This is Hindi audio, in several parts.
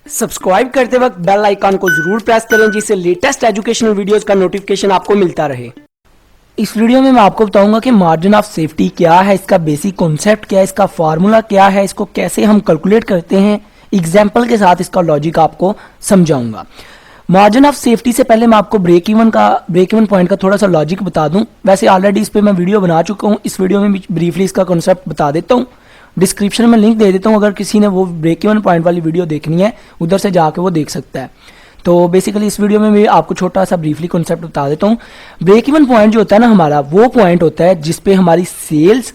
सब्सक्राइब करते वक्त बेल आइकन को जरूर प्रेस करें जिससे लेटेस्ट एजुकेशनल वीडियोस का नोटिफिकेशन आपको मिलता रहे। इस वीडियो में मैं आपको बताऊंगा कि मार्जिन ऑफ सेफ्टी क्या है, इसका बेसिक कॉन्सेप्ट क्या है, इसका फार्मूला क्या है, इसको कैसे हम कैलकुलेट करते हैं, एग्जाम्पल के साथ इसका लॉजिक आपको समझाऊंगा। मार्जिन ऑफ सेफ्टी से पहले मैं आपको ब्रेक इवन पॉइंट का थोड़ा सा लॉजिक बता दूं। वैसे ऑलरेडी इस पर मैं वीडियो बना चुका हूं, इस वीडियो में भी ब्रीफली इसका कॉन्सेप्ट बता देता हूं। डिस्क्रिप्शन में लिंक दे देता हूं, अगर किसी ने वो ब्रेक इवन पॉइंट वाली वीडियो देखनी है उधर से जाके वो देख सकता है। तो बेसिकली इस वीडियो में मैं आपको छोटा सा ब्रीफली कॉन्सेप्ट बता देता हूं। ब्रेक इवन पॉइंट जो होता है ना हमारा, वो पॉइंट होता है जिसपे हमारी सेल्स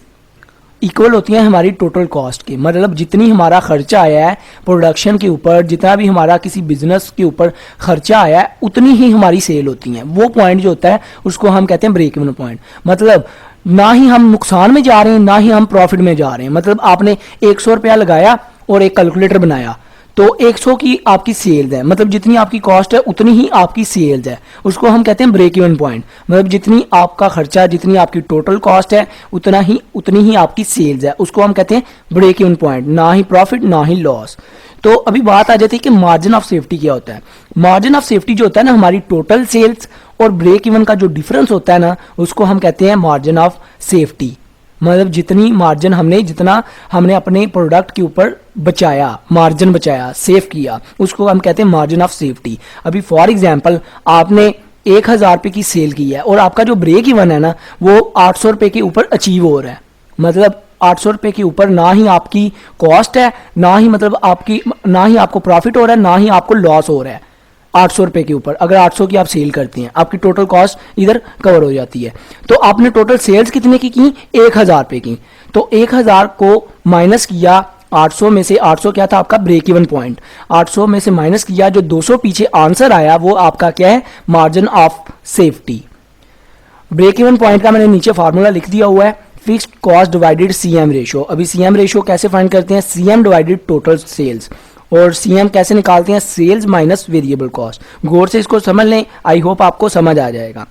इक्वल होती है हमारी टोटल कॉस्ट के। मतलब जितनी हमारा खर्चा आया है प्रोडक्शन के ऊपर, जितना भी हमारा किसी बिजनेस के ऊपर खर्चा आया है, उतनी ही हमारी सेल होती है। वो पॉइंट जो होता है उसको हम कहते हैं ब्रेक इवन पॉइंट। मतलब ना ही हम नुकसान में जा रहे हैं ना ही हम प्रॉफिट में जा रहे हैं। मतलब आपने 100 रुपया लगाया और एक कैलकुलेटर बनाया तो 100 की आपकी सेल्स है, मतलब जितनी आपकी कॉस्ट है उतनी ही आपकी सेल्स है, उसको हम कहते हैं ब्रेक इवन पॉइंट। मतलब जितनी आपका खर्चा, जितनी आपकी टोटल कॉस्ट है उतनी ही आपकी सेल्स है, उसको हम कहते हैं ब्रेक इवन पॉइंट, ना ही प्रॉफिट ना ही लॉस। तो अभी बात आ जाती है कि मार्जिन ऑफ सेफ्टी क्या होता है। मार्जिन ऑफ सेफ्टी जो होता है ना, हमारी टोटल सेल्स और ब्रेक इवन का जो डिफरेंस होता है ना, उसको हम कहते हैं मार्जिन ऑफ सेफ्टी। मतलब जितना हमने अपने प्रोडक्ट के ऊपर बचाया, मार्जिन बचाया, सेव किया, उसको हम कहते हैं मार्जिन ऑफ सेफ्टी। अभी फॉर एग्जांपल आपने 1000 रुपये की सेल की है और आपका जो ब्रेक इवन है ना वो 800 रुपये के ऊपर अचीव हो रहा है। मतलब 800 रुपये के ऊपर ना ही आपकी कॉस्ट है, ना ही आपको प्रॉफिट हो रहा है, ना ही आपको लॉस हो रहा है। 800 रुपये के ऊपर अगर 800 की आप सेल करती हैं, आपकी टोटल कॉस्ट इधर कवर हो जाती है। तो आपने टोटल सेल्स कितने की 1000 रुपये की। तो 1000 को माइनस किया 800 में से, 800 क्या था आपका ब्रेक इवन पॉइंट, 800 में से माइनस किया, जो 200 पीछे आंसर आया वो आपका क्या है, margin of safety. Break even point का मैंने नीचे फार्मूला लिख दिया हुआ है, fixed cost divided CM ratio. अभी सीएम रेशियो कैसे फाइंड करते हैं, सीएम डिवाइडेड टोटल सेल्स। और सीएम कैसे निकालते हैं, सेल्स माइनस वेरिएबल कॉस्ट। गौर से इसको समझ लें, आई होप आपको समझ आ जाएगा।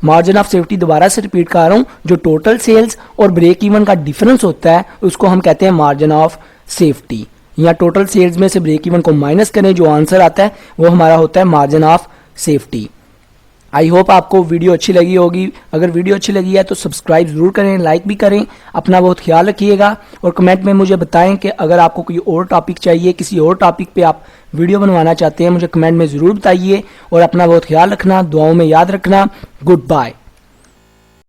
मार्जिन ऑफ सेफ्टी दोबारा से रिपीट कर रहा हूं, जो टोटल सेल्स और ब्रेक इवन का डिफरेंस होता है उसको हम कहते हैं मार्जिन ऑफ सेफ्टी। या टोटल सेल्स में से ब्रेक इवन को माइनस करें, जो आंसर आता है वो हमारा होता है margin of safety. I hope आपको वीडियो अच्छी लगी होगी। अगर वीडियो अच्छी लगी है तो सब्सक्राइब जरूर करें, लाइक भी करें, अपना बहुत ख्याल रखिएगा। और कमेंट में मुझे बताएं कि अगर आपको कोई और टॉपिक चाहिए, किसी और टॉपिक पे आप वीडियो बनवाना चाहते हैं, मुझे कमेंट में ज़रूर बताइए। और अपना बहुत ख्याल रखना, दुआओं में याद रखना। Good bye.